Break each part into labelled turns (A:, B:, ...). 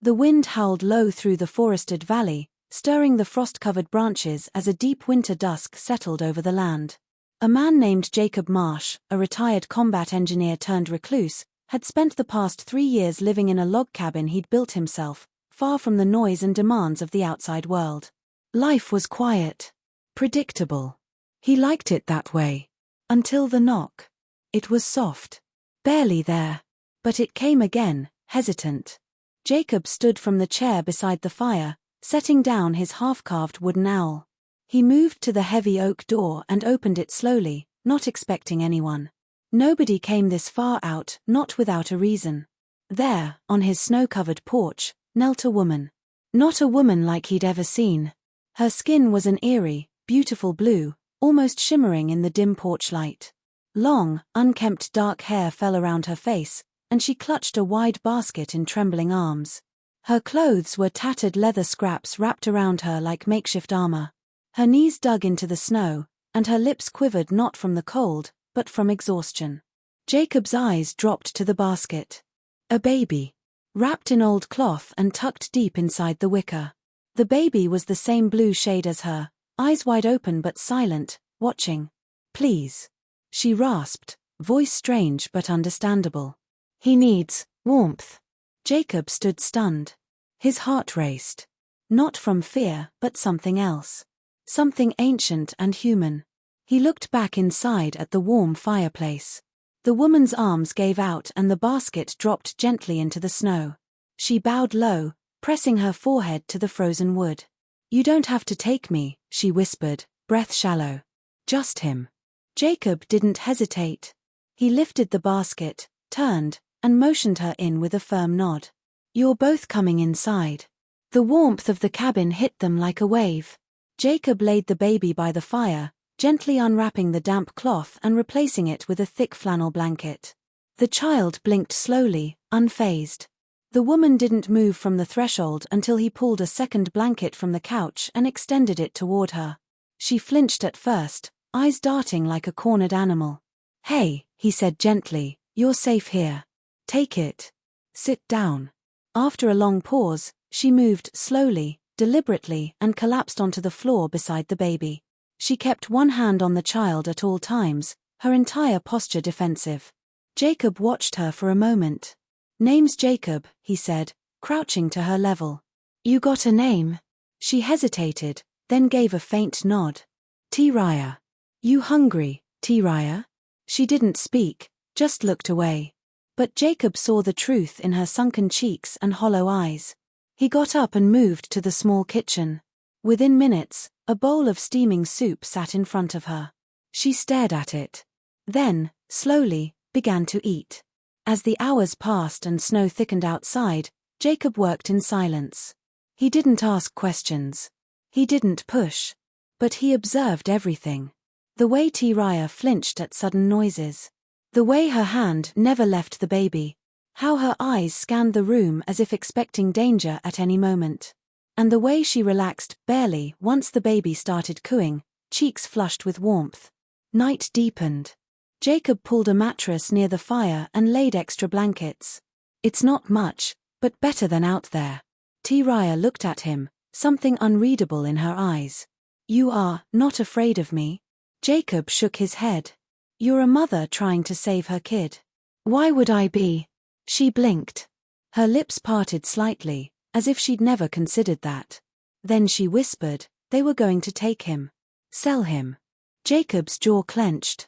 A: The wind howled low through the forested valley, stirring the frost-covered branches as a deep winter dusk settled over the land. A man named Jacob Marsh, a retired combat engineer turned recluse, had spent the past 3 years living in a log cabin he'd built himself, far from the noise and demands of the outside world. Life was quiet. Predictable. He liked it that way. Until the knock. It was soft. Barely there. But it came again, hesitant. Jacob stood from the chair beside the fire, setting down his half-carved wooden owl. He moved to the heavy oak door and opened it slowly, not expecting anyone. Nobody came this far out, not without a reason. There, on his snow-covered porch, knelt a woman. Not a woman like he'd ever seen. Her skin was an eerie, beautiful blue, almost shimmering in the dim porch light. Long, unkempt dark hair fell around her face, and she clutched a wide basket in trembling arms. Her clothes were tattered leather scraps wrapped around her like makeshift armor. Her knees dug into the snow, and her lips quivered not from the cold, but from exhaustion. Jacob's eyes dropped to the basket. A baby. Wrapped in old cloth and tucked deep inside the wicker. The baby was the same blue shade as her, eyes wide open but silent, watching. "Please," she rasped, voice strange but understandable. "He needs warmth." Jacob stood stunned. His heart raced. Not from fear, but something else. Something ancient and human. He looked back inside at the warm fireplace. The woman's arms gave out and the basket dropped gently into the snow. She bowed low, pressing her forehead to the frozen wood. "You don't have to take me," she whispered, breath shallow. "Just him." Jacob didn't hesitate. He lifted the basket, turned, and motioned her in with a firm nod. "You're both coming inside." The warmth of the cabin hit them like a wave. Jacob laid the baby by the fire, gently unwrapping the damp cloth and replacing it with a thick flannel blanket. The child blinked slowly, unfazed. The woman didn't move from the threshold until he pulled a second blanket from the couch and extended it toward her. She flinched at first, eyes darting like a cornered animal. "Hey," he said gently, "you're safe here. Take it. Sit down." After a long pause, she moved slowly, deliberately, and collapsed onto the floor beside the baby. She kept one hand on the child at all times, her entire posture defensive. Jacob watched her for a moment. "Name's Jacob," he said, crouching to her level. "You got a name?" She hesitated, then gave a faint nod. "T-Raya." "You hungry, T-Raya?" She didn't speak, just looked away. But Jacob saw the truth in her sunken cheeks and hollow eyes. He got up and moved to the small kitchen. Within minutes, a bowl of steaming soup sat in front of her. She stared at it. Then, slowly, began to eat. As the hours passed and snow thickened outside, Jacob worked in silence. He didn't ask questions. He didn't push. But he observed everything. The way T-Raya flinched at sudden noises. The way her hand never left the baby. How her eyes scanned the room as if expecting danger at any moment. And the way she relaxed, barely, once the baby started cooing, cheeks flushed with warmth. Night deepened. Jacob pulled a mattress near the fire and laid extra blankets. "It's not much, but better than out there." T-Raya looked at him, something unreadable in her eyes. "You are not afraid of me?" Jacob shook his head. "You're a mother trying to save her kid." "Why would I be?" She blinked. Her lips parted slightly, as if she'd never considered that. Then she whispered, "They were going to take him. Sell him." Jacob's jaw clenched.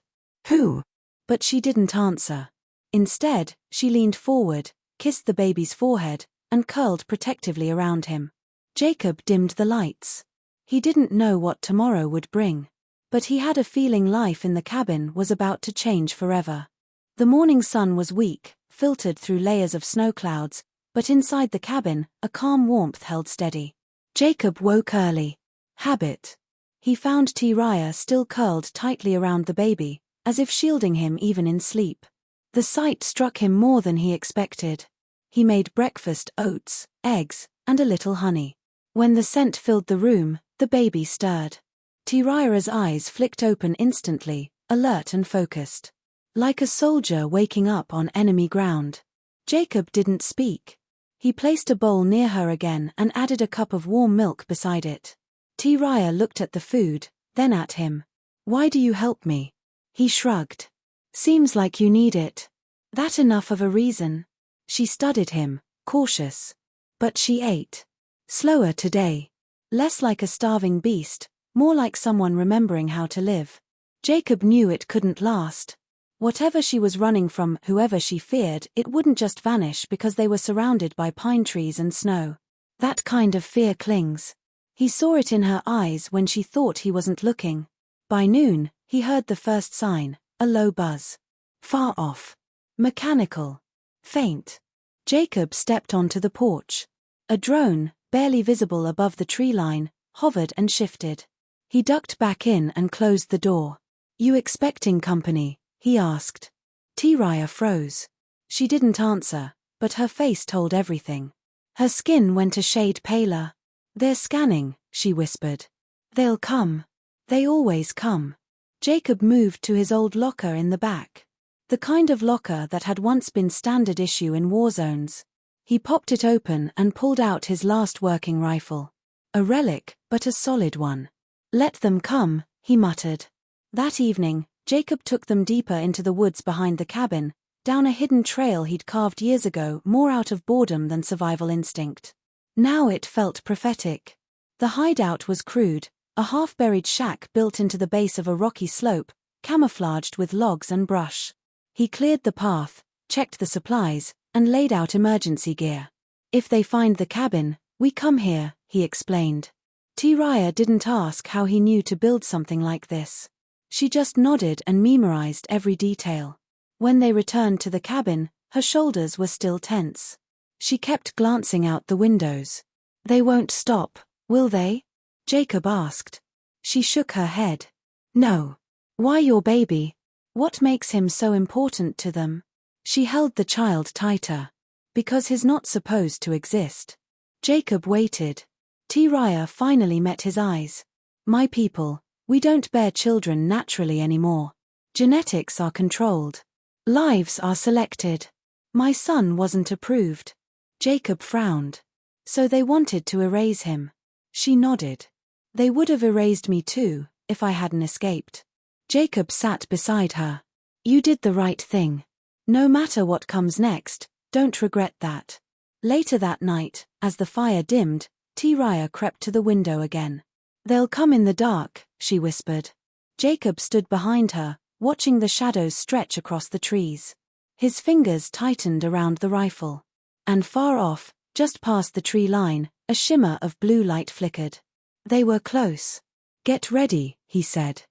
A: "Who?" But she didn't answer. Instead, she leaned forward, kissed the baby's forehead, and curled protectively around him. Jacob dimmed the lights. He didn't know what tomorrow would bring. But he had a feeling life in the cabin was about to change forever. The morning sun was weak, filtered through layers of snow clouds, but inside the cabin, a calm warmth held steady. Jacob woke early. Habit. He found T-Raya still curled tightly around the baby, as if shielding him even in sleep. The sight struck him more than he expected. He made breakfast: oats, eggs, and a little honey. When the scent filled the room, the baby stirred. T-Raya's eyes flicked open instantly, alert and focused. Like a soldier waking up on enemy ground. Jacob didn't speak. He placed a bowl near her again and added a cup of warm milk beside it. Raya looked at the food, then at him. Why do you help me? He shrugged. Seems like you need it. That enough of a reason? She studied him, cautious. But she ate. Slower today. Less like a starving beast, more like someone remembering how to live. Jacob knew it couldn't last. Whatever she was running from, whoever she feared, it wouldn't just vanish because they were surrounded by pine trees and snow. That kind of fear clings. He saw it in her eyes when she thought he wasn't looking. By noon, he heard the first sign, a low buzz. Far off. Mechanical. Faint. Jacob stepped onto the porch. A drone, barely visible above the tree line, hovered and shifted. He ducked back in and closed the door. You expecting company? He asked. Raya froze. She didn't answer, but her face told everything. Her skin went a shade paler. They're scanning, she whispered. They'll come. They always come. Jacob moved to his old locker in the back. The kind of locker that had once been standard issue in war zones. He popped it open and pulled out his last working rifle. A relic, but a solid one. Let them come, he muttered. That evening, Jacob took them deeper into the woods behind the cabin, down a hidden trail he'd carved years ago more out of boredom than survival instinct. Now it felt prophetic. The hideout was crude, a half-buried shack built into the base of a rocky slope, camouflaged with logs and brush. He cleared the path, checked the supplies, and laid out emergency gear. If they find the cabin, we come here, he explained. Raya didn't ask how he knew to build something like this. She just nodded and memorized every detail. When they returned to the cabin, her shoulders were still tense. She kept glancing out the windows. They won't stop, will they? Jacob asked. She shook her head. No. Why your baby? What makes him so important to them? She held the child tighter. Because he's not supposed to exist. Jacob waited. Raya finally met his eyes. My people, we don't bear children naturally anymore. Genetics are controlled. Lives are selected. My son wasn't approved. Jacob frowned. So they wanted to erase him. She nodded. They would have erased me too, if I hadn't escaped. Jacob sat beside her. You did the right thing. No matter what comes next, don't regret that. Later that night, as the fire dimmed, Raya crept to the window again. They'll come in the dark, she whispered. Jacob stood behind her, watching the shadows stretch across the trees. His fingers tightened around the rifle. And far off, just past the tree line, a shimmer of blue light flickered. They were close. Get ready, he said.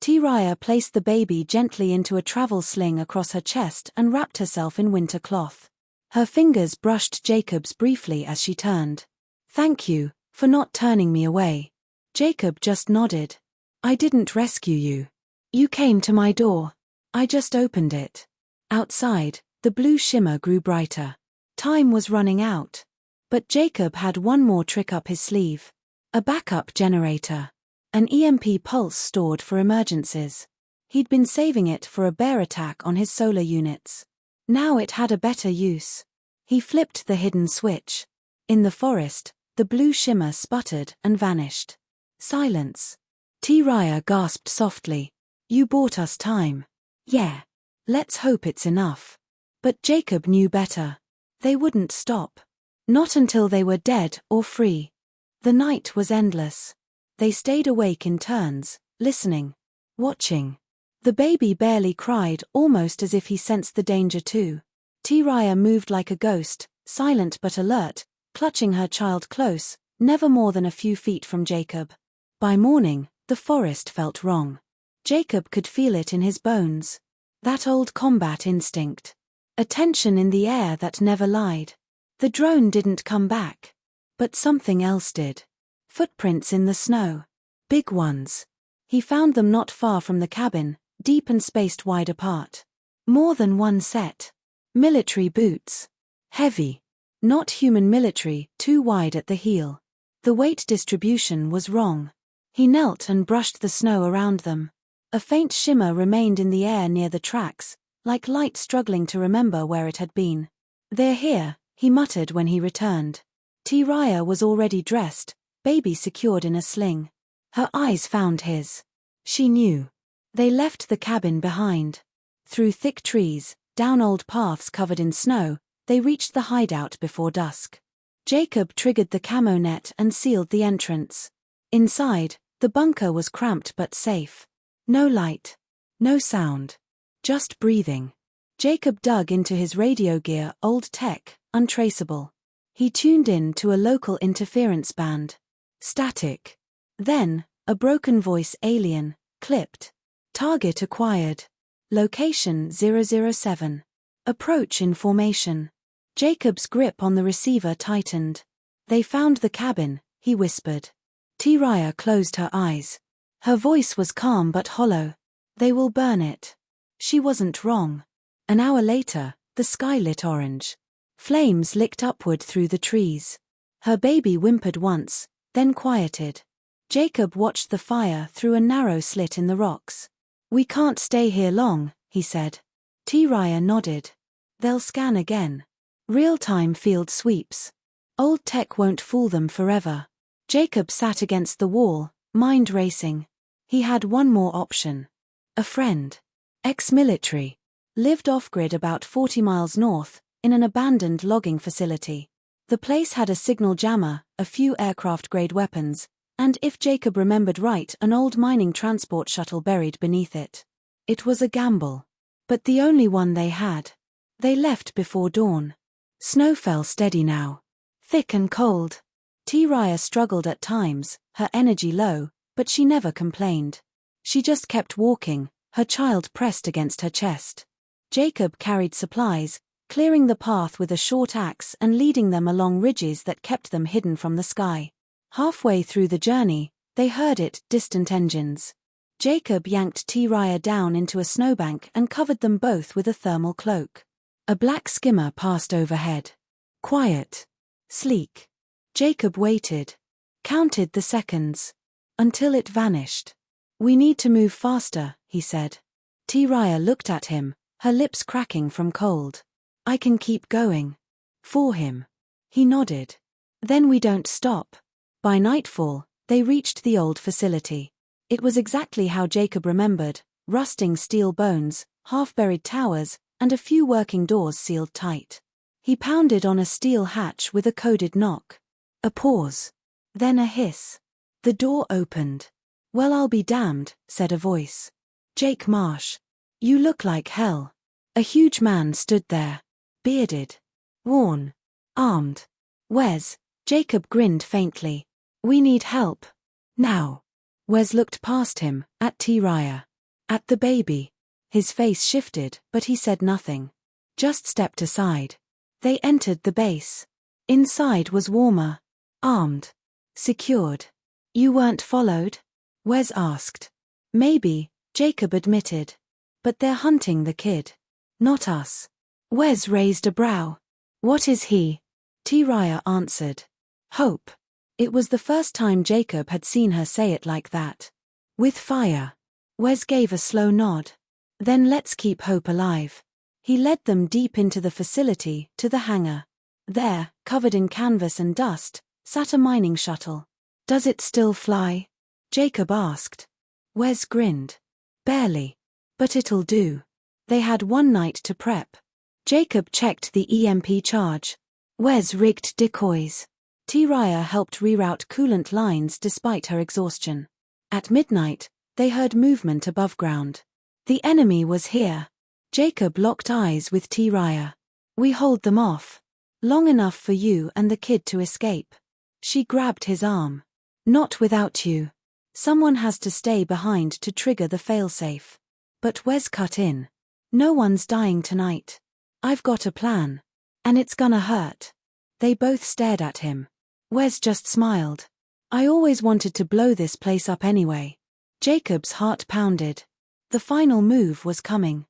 A: Raya placed the baby gently into a travel sling across her chest and wrapped herself in winter cloth. Her fingers brushed Jacob's briefly as she turned. Thank you, for not turning me away. Jacob just nodded. I didn't rescue you. You came to my door. I just opened it. Outside, the blue shimmer grew brighter. Time was running out. But Jacob had one more trick up his sleeve. A backup generator. An EMP pulse stored for emergencies. He'd been saving it for a bear attack on his solar units. Now it had a better use. He flipped the hidden switch. In the forest, the blue shimmer sputtered and vanished. Silence. Raya gasped softly. You bought us time. Yeah. Let's hope it's enough. But Jacob knew better. They wouldn't stop. Not until they were dead or free. The night was endless. They stayed awake in turns, listening, watching. The baby barely cried, almost as if he sensed the danger too. Raya moved like a ghost, silent but alert, clutching her child close, never more than a few feet from Jacob. By morning, the forest felt wrong. Jacob could feel it in his bones. That old combat instinct. A tension in the air that never lied. The drone didn't come back. But something else did. Footprints in the snow. Big ones. He found them not far from the cabin, deep and spaced wide apart. More than one set. Military boots. Heavy. Not human military, too wide at the heel. The weight distribution was wrong. He knelt and brushed the snow around them. A faint shimmer remained in the air near the tracks, like light struggling to remember where it had been. They're here, he muttered when he returned. T-Raya was already dressed, baby secured in a sling. Her eyes found his. She knew. They left the cabin behind. Through thick trees, down old paths covered in snow, they reached the hideout before dusk. Jacob triggered the camo net and sealed the entrance. Inside, the bunker was cramped but safe. No light. No sound. Just breathing. Jacob dug into his radio gear, old tech, untraceable. He tuned in to a local interference band. Static. Then, a broken voice alien, clipped. Target acquired. Location 007. Approach in formation. Jacob's grip on the receiver tightened. They found the cabin, he whispered. T-Raya closed her eyes. Her voice was calm but hollow. They will burn it. She wasn't wrong. An hour later, the sky lit orange. Flames licked upward through the trees. Her baby whimpered once, then quieted. Jacob watched the fire through a narrow slit in the rocks. We can't stay here long, he said. T-Raya nodded. They'll scan again. Real-time field sweeps. Old tech won't fool them forever. Jacob sat against the wall, mind racing. He had one more option. A friend. Ex-military. Lived off-grid about 40 miles north, in an abandoned logging facility. The place had a signal jammer, a few aircraft-grade weapons, and if Jacob remembered right, an old mining transport shuttle buried beneath it. It was a gamble. But the only one they had. They left before dawn. Snow fell steady now. Thick and cold. T-Raya struggled at times, her energy low, but she never complained. She just kept walking, her child pressed against her chest. Jacob carried supplies, clearing the path with a short axe and leading them along ridges that kept them hidden from the sky. Halfway through the journey, they heard it, distant engines. Jacob yanked T-Raya down into a snowbank and covered them both with a thermal cloak. A black skimmer passed overhead. Quiet. Sleek. Jacob waited. Counted the seconds. Until it vanished. We need to move faster, he said. T-Raya looked at him, her lips cracking from cold. I can keep going. For him. He nodded. Then we don't stop. By nightfall, they reached the old facility. It was exactly how Jacob remembered, rusting steel bones, half-buried towers, and a few working doors sealed tight. He pounded on a steel hatch with a coded knock. A pause. Then a hiss. The door opened. Well, I'll be damned, said a voice. Jake Marsh. You look like hell. A huge man stood there. Bearded. Worn. Armed. Wes. Jacob grinned faintly. We need help. Now. Wes looked past him, at T-Raya. At the baby. His face shifted, but he said nothing. Just stepped aside. They entered the base. Inside was warmer. Armed. Secured. You weren't followed? Wes asked. Maybe, Jacob admitted. But they're hunting the kid. Not us. Wes raised a brow. What is he? T-Raya answered. Hope. It was the first time Jacob had seen her say it like that. With fire. Wes gave a slow nod. Then let's keep hope alive. He led them deep into the facility, to the hangar. There, covered in canvas and dust, sat a mining shuttle. Does it still fly? Jacob asked. Wes grinned. Barely. But it'll do. They had one night to prep. Jacob checked the EMP charge. Wes rigged decoys. T-Raya helped reroute coolant lines despite her exhaustion. At midnight, they heard movement above ground. The enemy was here. Jacob locked eyes with T-Raya. We hold them off. Long enough for you and the kid to escape. She grabbed his arm. Not without you. Someone has to stay behind to trigger the failsafe. But Wes cut in. No one's dying tonight. I've got a plan. And it's gonna hurt. They both stared at him. Wes just smiled. I always wanted to blow this place up anyway. Jacob's heart pounded. The final move was coming.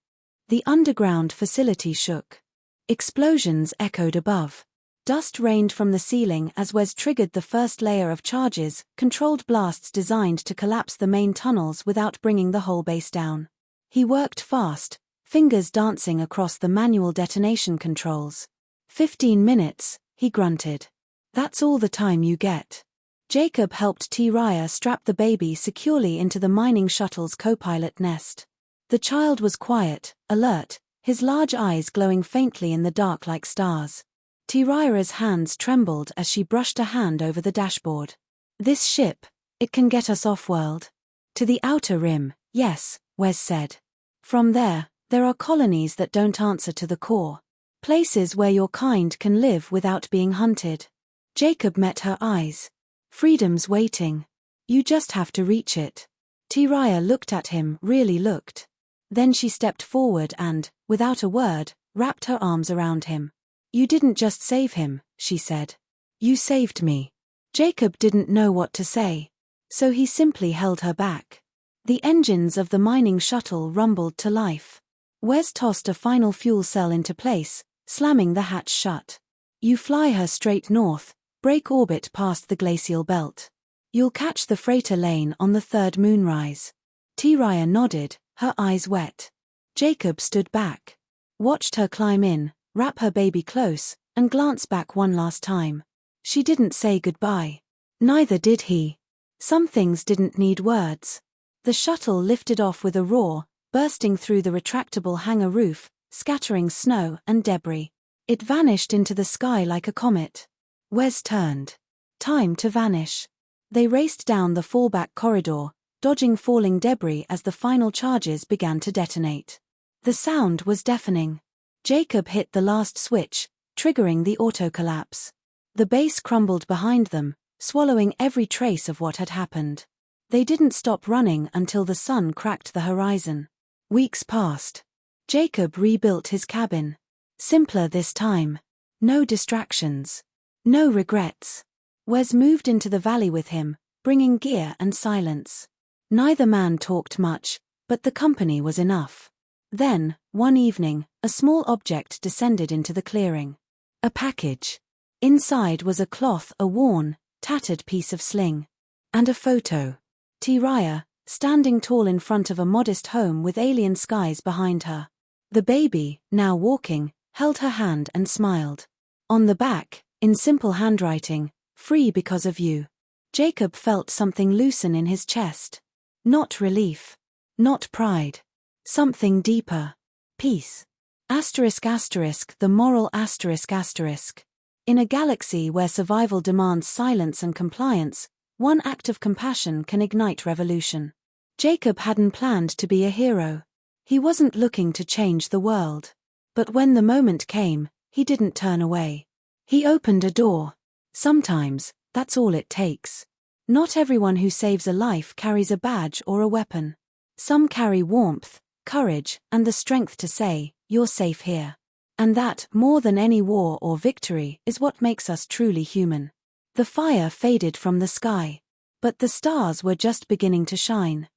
A: The underground facility shook. Explosions echoed above. Dust rained from the ceiling as Wes triggered the first layer of charges, controlled blasts designed to collapse the main tunnels without bringing the whole base down. He worked fast, fingers dancing across the manual detonation controls. 15 minutes, he grunted. That's all the time you get. Jacob helped T-Raya strap the baby securely into the mining shuttle's co-pilot nest. The child was quiet, alert, his large eyes glowing faintly in the dark like stars. T-Raya's hands trembled as she brushed a hand over the dashboard. This ship, it can get us off-world. To the outer rim, yes, Wes said. From there are colonies that don't answer to the core. Places where your kind can live without being hunted. Jacob met her eyes. Freedom's waiting. You just have to reach it. T-Raya looked at him, really looked. Then she stepped forward and, without a word, wrapped her arms around him. You didn't just save him, she said. You saved me. Jacob didn't know what to say. So he simply held her back. The engines of the mining shuttle rumbled to life. Wes tossed a final fuel cell into place, slamming the hatch shut. You fly her straight north, break orbit past the glacial belt. You'll catch the freighter lane on the third moonrise. T-Raya nodded, her eyes wet. Jacob stood back. Watched her climb in, wrap her baby close, and glance back one last time. She didn't say goodbye. Neither did he. Some things didn't need words. The shuttle lifted off with a roar, bursting through the retractable hangar roof, scattering snow and debris. It vanished into the sky like a comet. Wes turned. Time to vanish. They raced down the fallback corridor, dodging falling debris as the final charges began to detonate. The sound was deafening. Jacob hit the last switch, triggering the auto-collapse. The base crumbled behind them, swallowing every trace of what had happened. They didn't stop running until the sun cracked the horizon. Weeks passed. Jacob rebuilt his cabin. Simpler this time. No distractions. No regrets. Wes moved into the valley with him, bringing gear and silence. Neither man talked much, but the company was enough. Then, one evening, a small object descended into the clearing. A package. Inside was a worn, tattered piece of sling. And a photo. T-Raya, standing tall in front of a modest home with alien skies behind her. The baby, now walking, held her hand and smiled. On the back, in simple handwriting, "Free because of you." Jacob felt something loosen in his chest. Not relief. Not pride. Something deeper. Peace. The moral ***. In a galaxy where survival demands silence and compliance, one act of compassion can ignite revolution. Jacob hadn't planned to be a hero. He wasn't looking to change the world. But when the moment came, he didn't turn away. He opened a door. Sometimes, that's all it takes. Not everyone who saves a life carries a badge or a weapon. Some carry warmth, courage, and the strength to say, "You're safe here." And that, more than any war or victory, is what makes us truly human. The fire faded from the sky. But the stars were just beginning to shine.